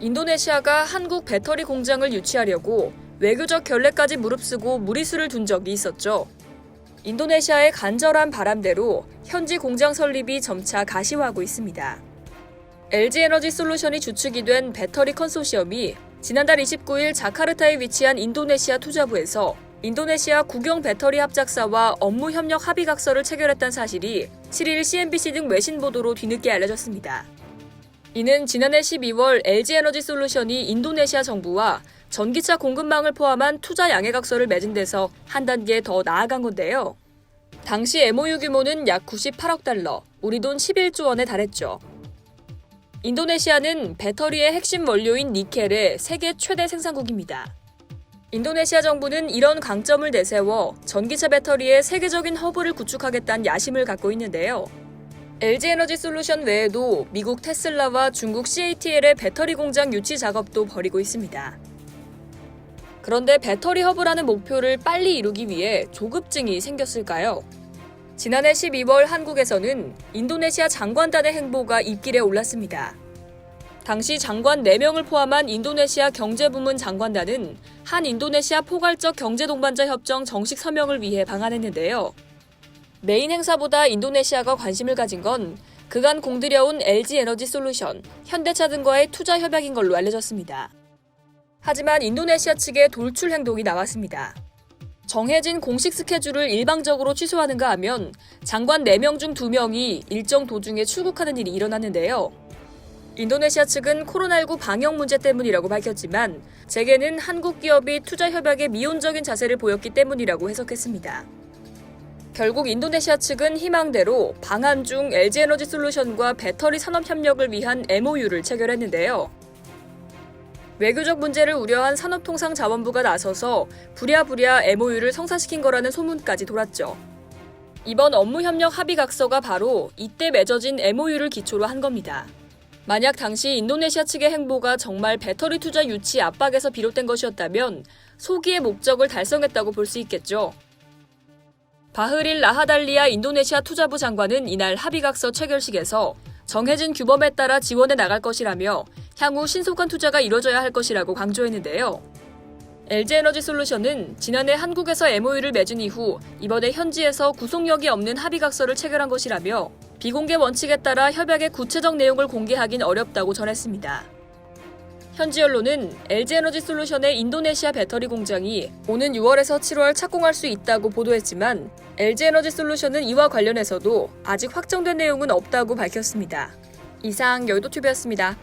인도네시아가 한국 배터리 공장을 유치하려고 외교적 결례까지 무릅쓰고 무리수를 둔 적이 있었죠. 인도네시아의 간절한 바람대로 현지 공장 설립이 점차 가시화하고 있습니다. LG에너지솔루션이 주축이 된 배터리 컨소시엄이 지난달 29일 자카르타에 위치한 인도네시아 투자부에서 인도네시아 국영 배터리 합작사와 업무 협력 합의각서를 체결했다는 사실이 7일 CNBC 등 외신 보도로 뒤늦게 알려졌습니다. 이는 지난해 12월 LG에너지솔루션이 인도네시아 정부와 전기차 공급망을 포함한 투자 양해각서를 맺은 데서 한 단계 더 나아간 건데요. 당시 MOU 규모는 약 98억 달러, 우리 돈 11조 원에 달했죠. 인도네시아는 배터리의 핵심 원료인 니켈의 세계 최대 생산국입니다. 인도네시아 정부는 이런 강점을 내세워 전기차 배터리의 세계적인 허브를 구축하겠다는 야심을 갖고 있는데요. LG에너지솔루션 외에도 미국 테슬라와 중국 CATL의 배터리 공장 유치 작업도 벌이고 있습니다. 그런데 배터리 허브라는 목표를 빨리 이루기 위해 조급증이 생겼을까요? 지난해 12월 한국에서는 인도네시아 장관단의 행보가 입길에 올랐습니다. 당시 장관 4명을 포함한 인도네시아 경제부문 장관단은 한 인도네시아 포괄적 경제동반자 협정 정식 서명을 위해 방한했는데요. 메인 행사보다 인도네시아가 관심을 가진 건 그간 공들여온 LG에너지솔루션, 현대차 등과의 투자 협약인 걸로 알려졌습니다. 하지만 인도네시아 측의 돌출 행동이 나왔습니다. 정해진 공식 스케줄을 일방적으로 취소하는가 하면 장관 4명 중 2명이 일정 도중에 출국하는 일이 일어났는데요. 인도네시아 측은 코로나19 방역 문제 때문이라고 밝혔지만 재계는 한국 기업이 투자 협약에 미온적인 자세를 보였기 때문이라고 해석했습니다. 결국 인도네시아 측은 희망대로 방한 중 LG에너지솔루션과 배터리 산업 협력을 위한 MOU를 체결했는데요. 외교적 문제를 우려한 산업통상자원부가 나서서 부랴부랴 MOU를 성사시킨 거라는 소문까지 돌았죠. 이번 업무협력 합의각서가 바로 이때 맺어진 MOU를 기초로 한 겁니다. 만약 당시 인도네시아 측의 행보가 정말 배터리 투자 유치 압박에서 비롯된 것이었다면 소기의 목적을 달성했다고 볼 수 있겠죠. 바흐릴 라하달리아 인도네시아 투자부 장관은 이날 합의각서 체결식에서 정해진 규범에 따라 지원해 나갈 것이라며 향후 신속한 투자가 이뤄져야 할 것이라고 강조했는데요. LG에너지솔루션은 지난해 한국에서 MOU를 맺은 이후 이번에 현지에서 구속력이 없는 합의각서를 체결한 것이라며 비공개 원칙에 따라 협약의 구체적 내용을 공개하긴 어렵다고 전했습니다. 현지 언론은 LG에너지솔루션의 인도네시아 배터리 공장이 오는 6월에서 7월 착공할 수 있다고 보도했지만 LG에너지솔루션은 이와 관련해서도 아직 확정된 내용은 없다고 밝혔습니다. 이상 여의도TV였습니다.